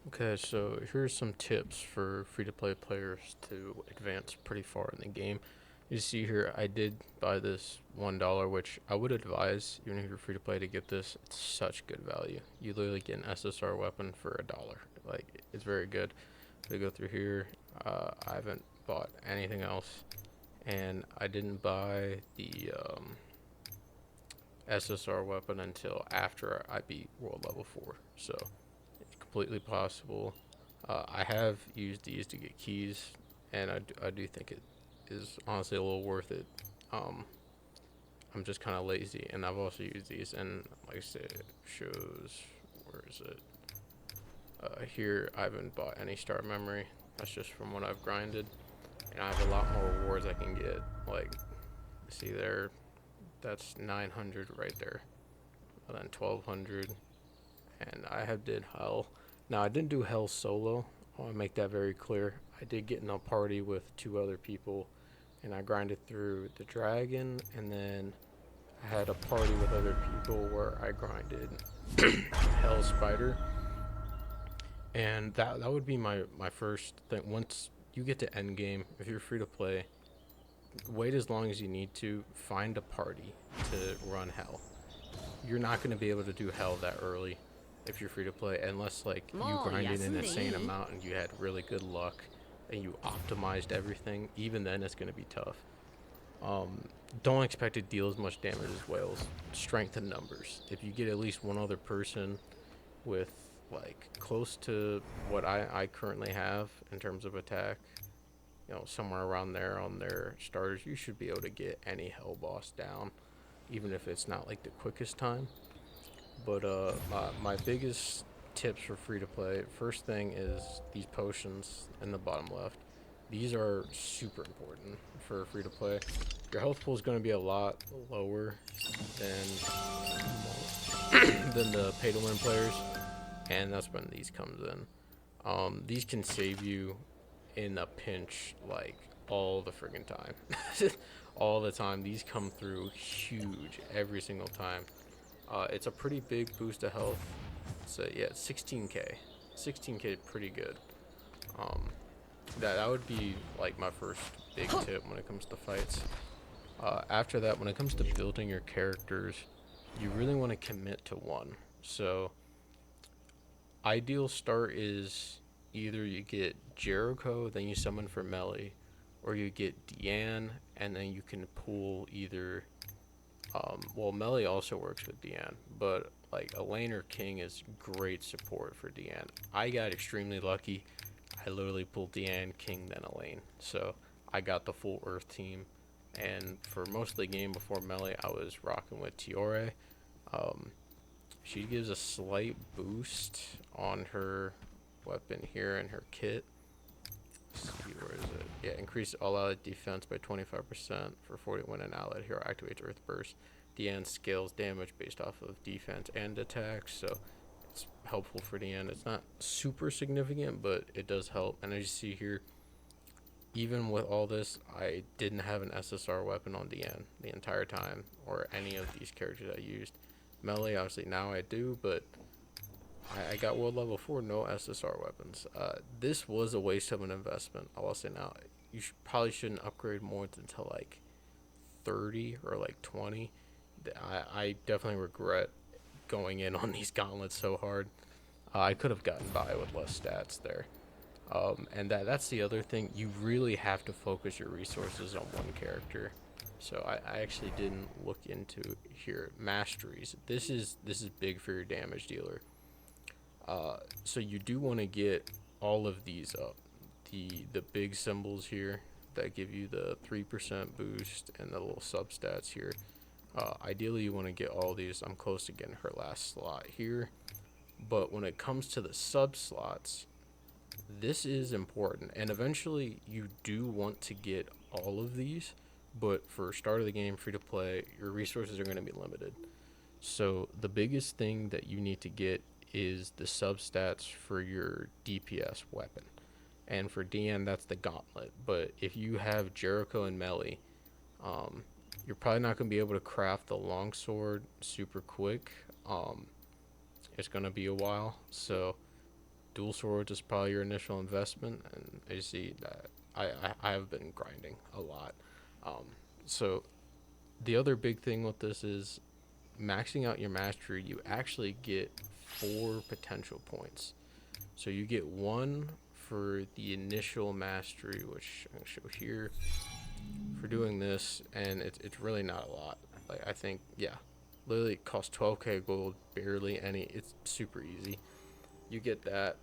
Okay, so here's some tips for free-to-play players to advance pretty far in the game. You see here, I did buy this $1, which I would advise, even if you're free-to-play, to get this. It's such good value. You literally get an SSR weapon for $1. Like, it's very good. To go through here, I haven't bought anything else, and I didn't buy the SSR weapon until after I beat world level 4. So it's completely possible. I have used these to get keys, and I do think it is honestly a little worth it. Um, I'm just kind of lazy, and I've also used these, and like I said, it shows, where is it? Here, I haven't bought any star memory. That's just from what I've grinded, and I have a lot more rewards I can get. Like, see there, that's 900 right there, and then 1200, and I have did hell. Now I didn't do hell solo. I want to make that very clear. I did get in a party with two other people, and I grinded through the dragon, and then I had a party with other people where I grinded hell spider, and that would be my first thing. Once you get to endgame, if you're free to play, wait as long as you need to. Find a party to run hell. You're not going to be able to do hell that early if you're free to play, unless like you もう grinded 休 an んでい insane い？ amount and you had really good luck and you optimized everything. Even then, it's going to be tough. Um, don't expect to deal as much damage as whales. Strength in numbers. If you get at least one other person with like close to what I currently have in terms of attack, somewhere around there on their starters, you should be able to get any hell boss down, even if it's not like the quickest time. But my biggest tips for free to play, first thing is these potions in the bottom left. These are super important for free to play. Your health pool is going to be a lot lower than than the pay to win players, and that's when these comes in. These can save you in a pinch like all the friggin' time. All the time. These come through huge every single time. It's a pretty big boost of health. So yeah, 16k. 16k, pretty good. Um, that would be like my first big tip when it comes to fights. After that, when it comes to building your characters, you really want to commit to one. So ideal start is either you get Jericho, then you summon for melee, or you get Deanne, and then you can pull either. Well, melee also works with Deanne, but like Elaine or King is great support for Deanne. I got extremely lucky. I literally pulled Deanne, King, then Elaine. So I got the full Earth team. And for most of the game before melee, I was rocking with Tiore. Um, she gives a slight boost on her weapon here and her kit. Let's see, where is it? Yeah, increase all allied defense by 25% for 40 when an allied hero activates Earth Burst. The end scales damage based off of defense and attacks, so it's helpful for the end. It's not super significant, but it does help. And as you see here, even with all this, I didn't have an SSR weapon on the end the entire time, or any of these characters I used. Melee, obviously now I do, but I got world level 4, no SSR weapons. This was a waste of an investment. I will say now, probably shouldn't upgrade more until like 30 or like 20. I definitely regret going in on these gauntlets so hard. I could have gotten by with less stats there. And that's the other thing. You really have to focus your resources on one character. So I actually didn't look into here masteries. This is big for your damage dealer. So you do want to get all of these up. The big symbols here that give you the 3% boost and the little substats here. Ideally, you want to get all these. I'm close to getting her last slot here. But when it comes to the sub slots, this is important. And eventually, you do want to get all of these. But for start of the game, free to play, your resources are going to be limited. So the biggest thing that you need to get is the substats for your DPS weapon. And for DN, that's the gauntlet. But if you have Jericho and melee, um, you're probably not going to be able to craft the longsword super quick. It's going to be a while. So dual swords is probably your initial investment, and I see that I have been grinding a lot. Um, so the other big thing with this is maxing out your mastery. You actually get 4 potential points. So you get one for the initial mastery, which I'm gonna show here for doing this, and it's really not a lot. Like I think, yeah, literally it costs 12k gold, barely any. It's super easy. You get that.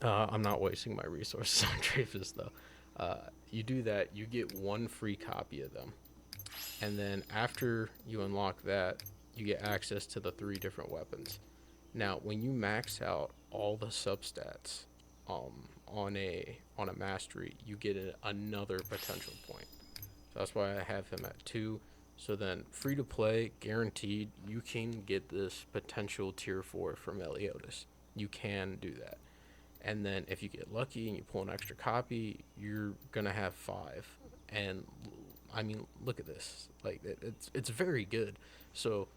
I'm not wasting my resources on Travis though. You do that, you get one free copy of them, and then after you unlock that, you get access to the 3 different weapons. Now, when you max out all the substats on a mastery, you get another potential point. So that's why I have him at 2. So then, free to play, guaranteed, you can get this potential tier 4 from Meliodas. You can do that. And then if you get lucky and you pull an extra copy, you're gonna have 5. And I mean, look at this. Like it's very good. So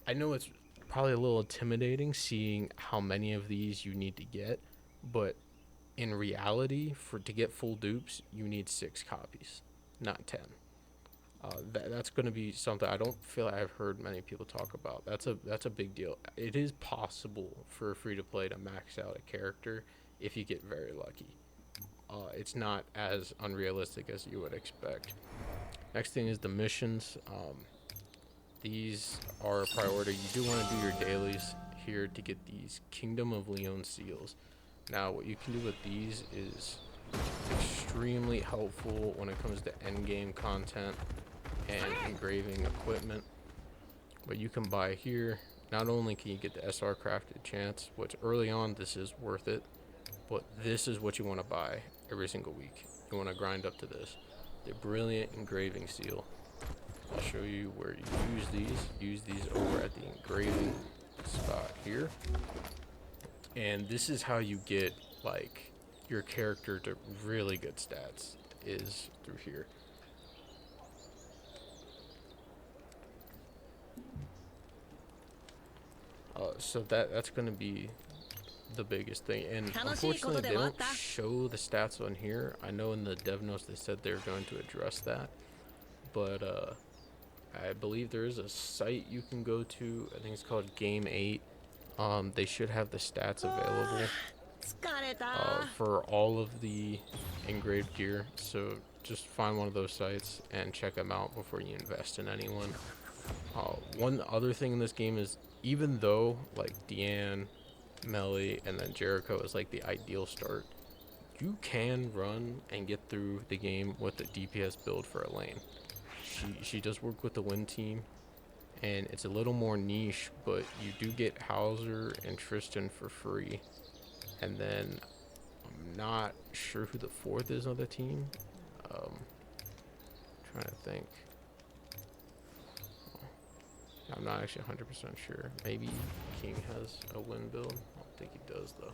I know it's probably a little intimidating seeing how many of these you need to get, but in reality, for to get full dupes, you need 6 copies, not 10. That's going to be something I don't feel I've heard many people talk about. That's a big deal. It is possible for free to play to max out a character if you get very lucky. It's not as unrealistic as you would expect. Next thing is the missions. These are a priority. You do want to do your dailies here to get these Kingdom of Leon seals. Now, what you can do with these is extremely helpful when it comes to endgame content and engraving equipment. What you can buy here, not only can you get the SR crafted chance, which early on this is worth it, but this is what you want to buy every single week. You want to grind up to this. The brilliant engraving seal. I'll show you where you use these. Use these over at the engraving spot here. And this is how you get like your character to really good stats, is through here. So that's going to be the biggest thing, and unfortunately they don't show the stats on here. I know in the dev notes they said they're going to address that, but I believe there is a site you can go to. I think it's called Game 8. They should have the stats available for all of the engraved gear, so just find one of those sites and check them out before you invest in anyone. One other thing in this game is, even though like Deanne, Melly, and then Jericho is like the ideal start, you can run and get through the game with a DPS build for a lane. She does work with the win team, and it's a little more niche, but you do get Hauser and Tristan for free. And then I'm not sure who the 4th is on the team. Trying to think. I'm not actually 100% sure. Maybe King has a win build. I don't think he does though.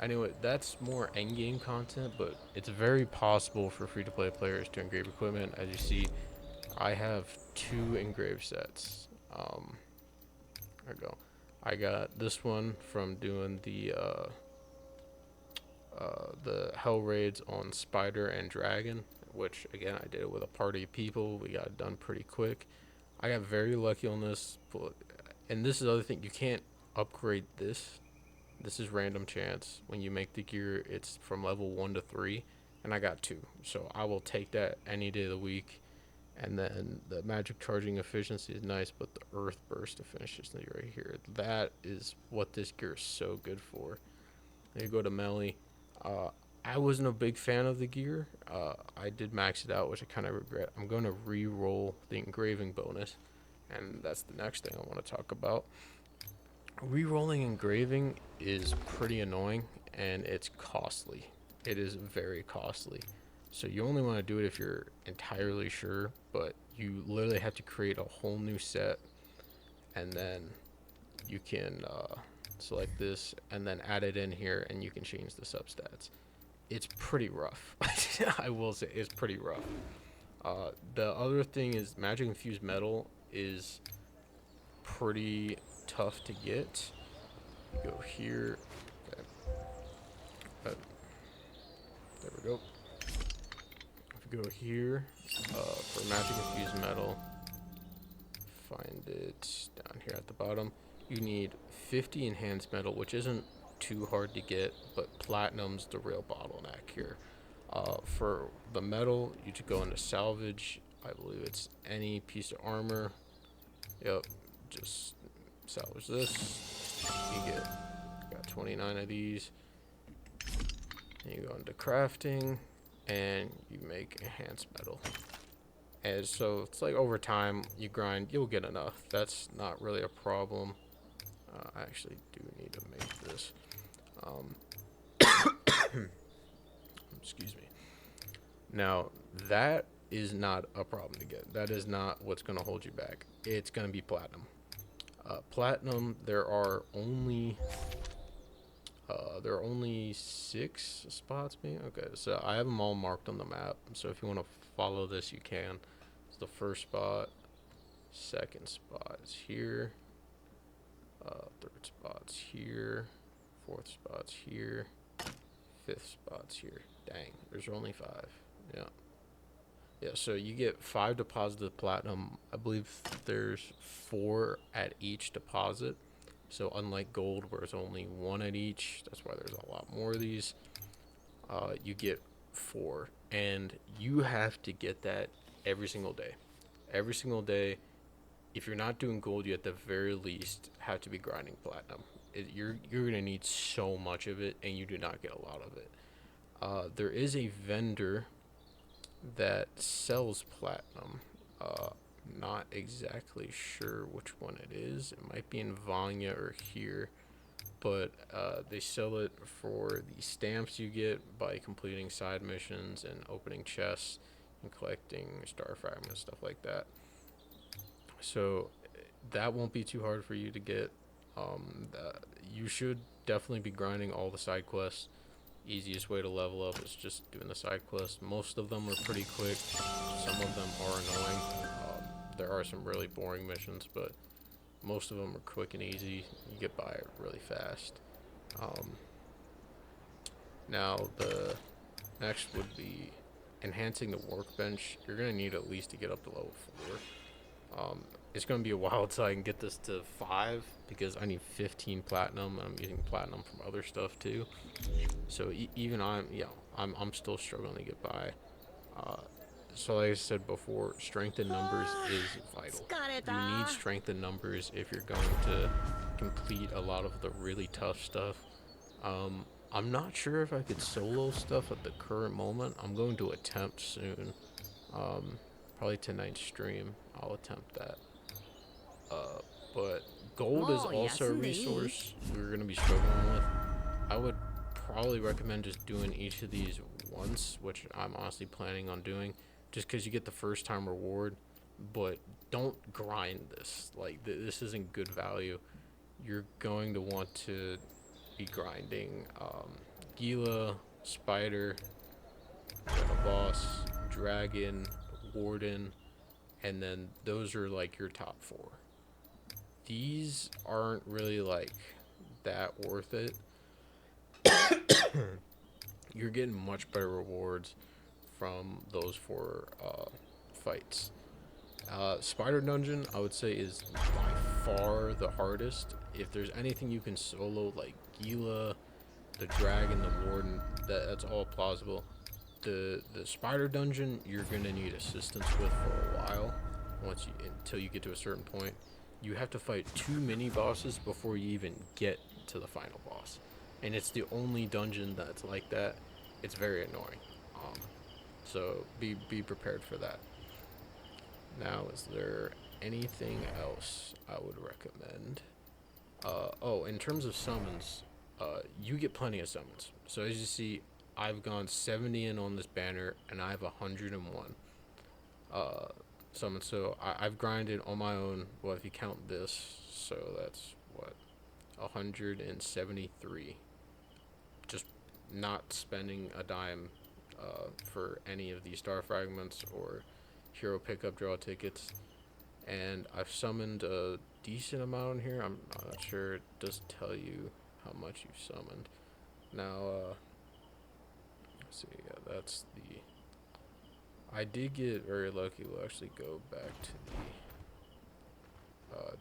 Anyway, that's more endgame content, but it's very possible for free-to-play players to engrave equipment. As you see, I have 2 engraved sets. There we go. I got this one from doing the hell raids on Spider and Dragon, which again I did it with a party of people. We got it done pretty quick. I got very lucky on this, and this is the other thing, you can't upgrade this. This is random chance. When you make the gear, it's from level 1 to 3, and I got 2, so I will take that any day of the week. And then the magic charging efficiency is nice, but the earth burst efficiency right here, that is what this gear is so good for. Then you go to Melly. I wasn't a big fan of the gear. I did max it out, which I kind of regret. I'm going to re-roll the engraving bonus, and that's the next thing I want to talk about. Re-rolling engraving is pretty annoying, and it's costly. It is very costly. So you only want to do it if you're entirely sure, but you literally have to create a whole new set, and then you can select this and then add it in here, and you can change the substats. It's pretty rough. I will say it's pretty rough. The other thing is magic infused metal is pretty tough to get. Go here. Okay. There we go. If we go here, for magic infused metal, find it down here at the bottom. You need 50 enhanced metal, which isn't too hard to get, but platinum's the real bottleneck here. For the metal, you should go into salvage. I believe it's any piece of armor. Yep, just salvage this. You got 29 of these. And you go into crafting, and you make enhanced metal. And so it's like over time you grind, you'll get enough. That's not really a problem. I actually do need to make this. Excuse me. Now that is not a problem to get. That is not what's going to hold you back. It's going to be platinum. Platinum, there are only 6 spots. Maybe. Okay, so I have them all marked on the map. So if you want to follow this, you can. It's the first spot. Second spot is here. Third spot's here. Fourth spot's here. Fifth spot's here. Dang, there's only 5. Yeah. Yeah, so you get 5 deposits of platinum. I believe there's 4 at each deposit. So unlike gold, where it's only 1 at each, that's why there's a lot more of these. You get 4, and you have to get that every single day. Every single day. If you're not doing gold, you at the very least have to be grinding platinum. You're gonna need so much of it, and you do not get a lot of it. There is a vendor that sells platinum. Not exactly sure which one it is. It might be in Vanya or here, but they sell it for the stamps you get by completing side missions and opening chests and collecting star fragments, stuff like that. So that won't be too hard for you to get. You should definitely be grinding all the side quests. Easiest way to level up is just doing the side quests. Most of them are pretty quick. Some of them are annoying. There are some really boring missions, but most of them are quick and easy. You get by it really fast. Now the next would be enhancing the workbench. You're gonna need at least to get up to level 4. It's gonna be a while until I can get this to 5 because I need 15 platinum. And I'm using platinum from other stuff too. So even I'm still struggling to get by. So like I said before, strength in numbers is vital. You need strength in numbers if you're going to complete a lot of the really tough stuff. I'm not sure if I could solo stuff at the current moment. I'm going to attempt soon. Probably tonight's stream, I'll attempt that. But gold is also a resource we're going to be struggling with. I would probably recommend just doing each of these once, which I'm honestly planning on doing, just because you get the first time reward. But don't grind this. Like, this isn't good value. You're going to want to be grinding Gila, Spider, a boss, Dragon, Warden, and then those are like your top 4. These aren't really like that worth it. You're getting much better rewards from those 4 fights. Spider Dungeon, I would say, is by far the hardest. If there's anything you can solo, like Gila, the Dragon, the Warden, that's all plausible. The Spider Dungeon, you're gonna need assistance with for a while, until you get to a certain point. You have to fight 2 mini bosses before you even get to the final boss, and it's the only dungeon that's like that. It's very annoying. So be prepared for that. Now, is there anything else I would recommend? In terms of summons, you get plenty of summons. So as you see, I've gone 70 in on this banner, and I have 101 summons. So I've grinded on my own. Well, if you count this, so that's what, 173. Just not spending a dime for any of these star fragments or hero pickup draw tickets. And I've summoned a decent amount in here. I'm not sure. It does tell you how much you've summoned. Now, see, yeah, that's the. I did get very lucky. We'll actually go back to the.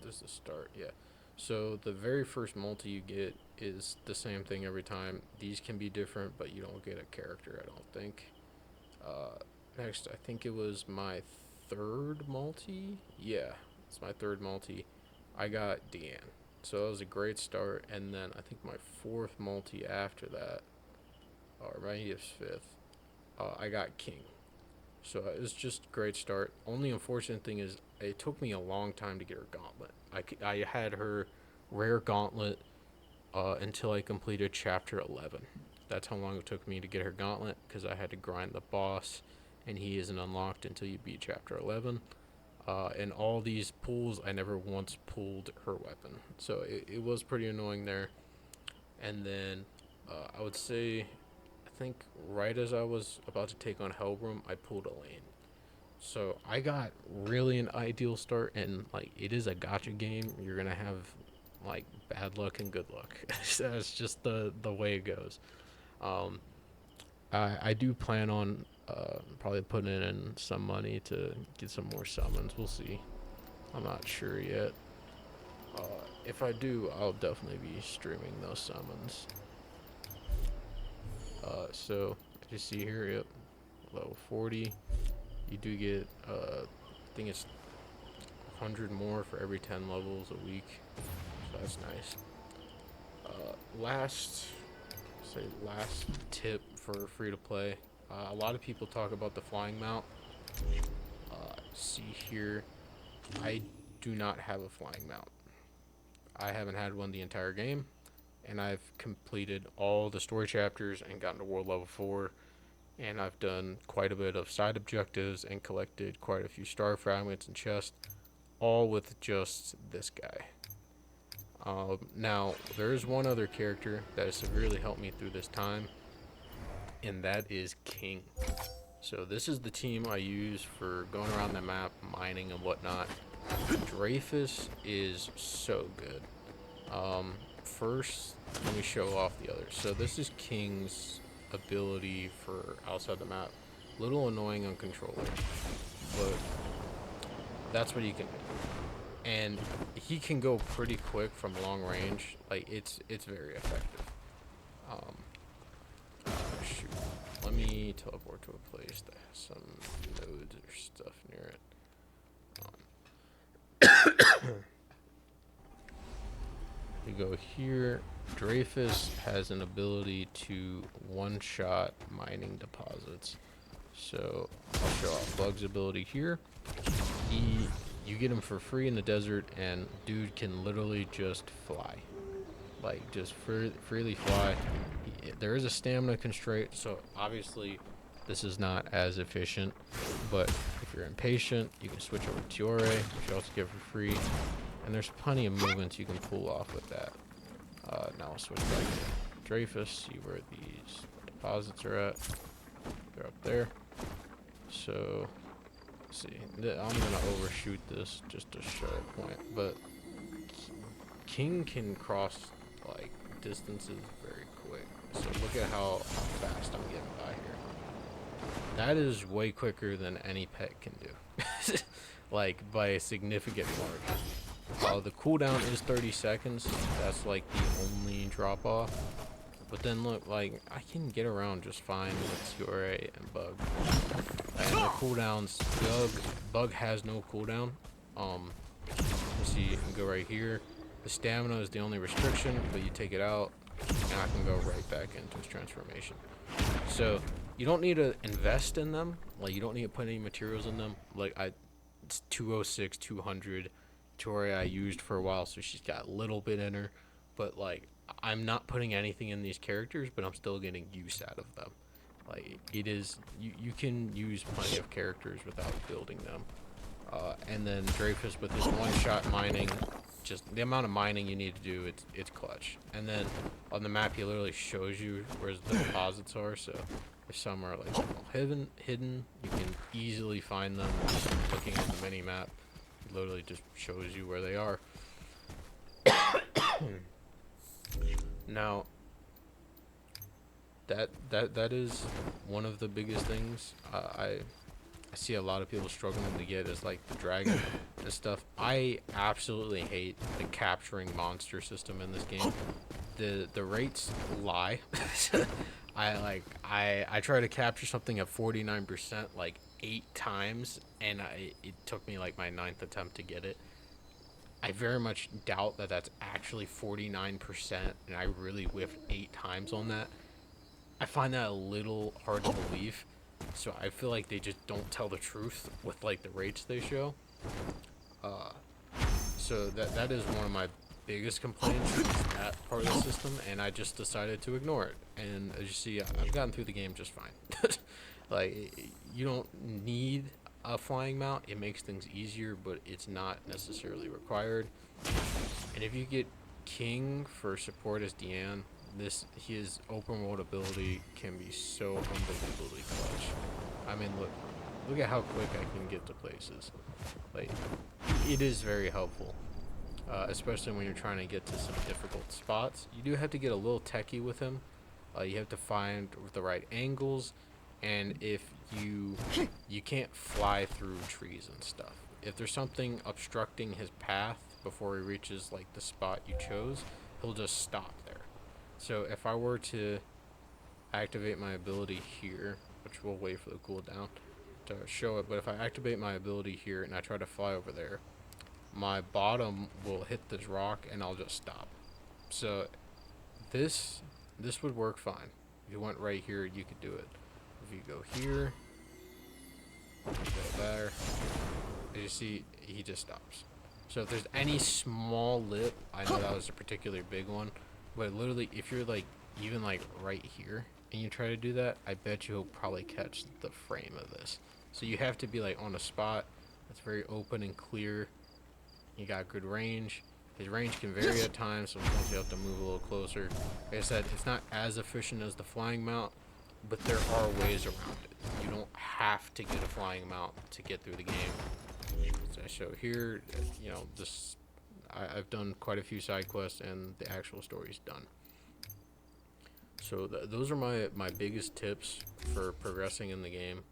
This is the start, yeah. So the very first multi you get is the same thing every time. These can be different, but you don't get a character, I don't think. Next, I think it was my third multi. Yeah, it's my third multi. I got Deanne. So that was a great start. And then I think my fourth multi after that, or maybe it's fifth, I got King. So it was just a great start. Only unfortunate thing is it took me a long time to get her gauntlet. I had her rare gauntlet until I completed chapter 11. That's how long it took me to get her gauntlet, because I had to grind the boss, and he isn't unlocked until you beat chapter 11. And all these pulls, I never once pulled her weapon. So it was pretty annoying there. And then I would say, I think right as I was about to take on Hellbroom, I pulled Elaine. So I got really an ideal start, and like it is a gacha game. You're gonna have like bad luck and good luck. That's just the way it goes. Um, I do plan on probably putting in some money to get some more summons. We'll see. I'm not sure yet. Uh, if I do, I'll definitely be streaming those summons. So you see here, yep, level 40. You do get, I think it's 100 more for every 10 levels a week. So that's nice. Last tip for free to play. A lot of people talk about the flying mount. See here, I do not have a flying mount. I haven't had one the entire game, and I've completed all the story chapters and gotten to world level 4, and I've done quite a bit of side objectives and collected quite a few star fragments and chests, all with just this guy. Now, there is one other character that has severely helped me through this time, and that is King. So this is the team I use for going around the map, mining and whatnot. Dreyfus is so good. First, let me show off the others. So this is King's ability for outside the map. Little annoying on controller, but that's what he can do. And he can go pretty quick from long range. Like it's very effective. Shoot. Let me teleport to a place that has some nodes or stuff near it. We go here. Dreyfus has an ability to one-shot mining deposits. So I'll show off Bug's ability here. You get him for free in the desert, and dude can literally just fly. Like, just freely fly. There is a stamina constraint, so obviously this is not as efficient. But if you're impatient, you can switch over to Tiore, which you also get for free. And there's plenty of movements you can pull off with that. Now I'll switch back to Dreyfus, see where these deposits are at. They're up there. So, let's see. I'm gonna overshoot this just to show a point, but King can cross like distances very quick. So look at how fast I'm getting by here. That is way quicker than any pet can do. Like by a significant margin. The cooldown is 30 seconds. That's like the only drop off. But then look, like I can get around just fine with Tiore and Bug. And the cooldowns, Bug has no cooldown. Let's see, you can go right here. The stamina is the only restriction, but you take it out, and I can go right back into his transformation. So you don't need to invest in them. Like you don't need to put any materials in them. Like it's 206, 200. Tiore I used for a while, so she's got a little bit in her. But like I'm not putting anything in these characters, but I'm still getting use out of them. Like it is, you can use plenty of characters without building them. And then Dreyfus with his one-shot mining, just the amount of mining you need to do, it's clutch. And then on the map, he literally shows you where the deposits are. So if some are like hidden, you can easily find them just looking at the mini map. It literally just shows you where they are. Now, That is one of the biggest things. I see a lot of people struggling to get is like the dragon and stuff. I absolutely hate the capturing monster system in this game. The rates lie. I try to capture something at 49% like 8 times, and it took me like my ninth attempt to get it. I very much doubt that that's actually 49%, and I really whiffed 8 times on that. I find that a little hard to believe, so I feel like they just don't tell the truth with like the rates they show. Uh, so that is one of my biggest complaints is that part of the system, and I just decided to ignore it. And as you see, I've gotten through the game just fine. Like, you don't need a flying mount. It makes things easier, but it's not necessarily required. And if you get King for support as Deanne, his open world ability can be so unbelievably clutch. I mean, look at how quick I can get to places. Like, it is very helpful, especially when you're trying to get to some difficult spots. You do have to get a little techie with him. You have to find the right angles, and if you can't fly through trees and stuff. If there's something obstructing his path before he reaches like the spot you chose, he'll just stop there. So if I were to activate my ability here, which we'll wait for the cooldown to show it, but if I activate my ability here and I try to fly over there, my bottom will hit this rock and I'll just stop. So this would work fine. If you went right here, you could do it. If you go here, go there, as you see, he just stops. So if there's any small lip, I know that was a particularly big one, but literally if you're like even like right here and you try to do that, I bet you'll probably catch the frame of this. So you have to be like on a spot that's very open and clear. You got good range. His range can vary at times, sometimes you have to move a little closer. Like I said, it's not as efficient as the flying mount, but there are ways around it. You don't have to get a flying mount to get through the game. So I show here, you know, I've done quite a few side quests and the actual story's done. So those are my biggest tips for progressing in the game.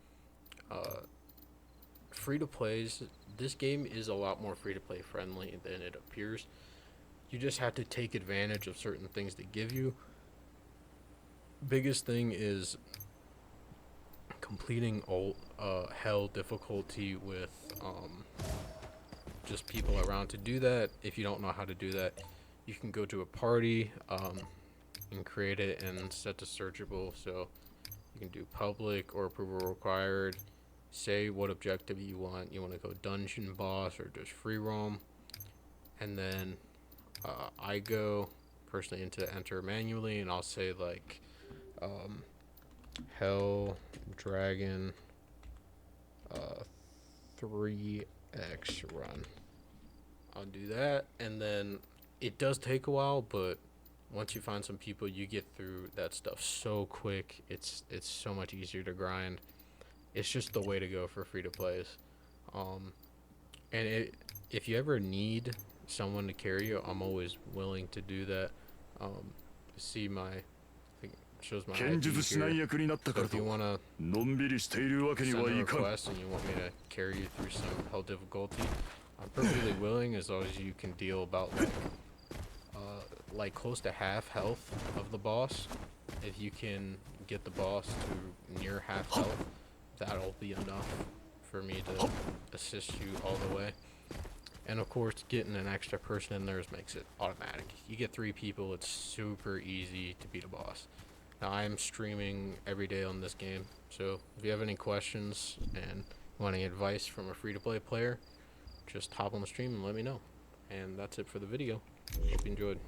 Free to plays, this game is a lot more free to play friendly than it appears. You just have to take advantage of certain things they give you. Biggest thing is completing hell difficulty with just people around. To do that, if you don't know how to do that, you can go to a party and create it and set to searchable. So you can do public or approval required. Say what objective you want. You want to go dungeon boss or just free roam, and then I go personally into enter manually, and I'll say like Hell Dragon 3x run. I'll do that, and then it does take a while, but once you find some people, you get through that stuff so quick. It's so much easier to grind. It's just the way to go for free to plays. And if you ever need someone to carry you, I'm always willing to do that. See my, I think it shows my ID here. So if you want to send a request and you want me to carry you through some hell difficulty, I'm perfectly willing, as long as you can deal about like close to half health of the boss. If you can get the boss to near half health, that'll be enough for me to assist you all the way. And of course, getting an extra person in there makes it automatic. You get 3 people, it's super easy to beat a boss. Now, I am streaming every day on this game, so if you have any questions and want any advice from a free-to-play player, just hop on the stream and let me know. And that's it for the video. Hope you enjoyed.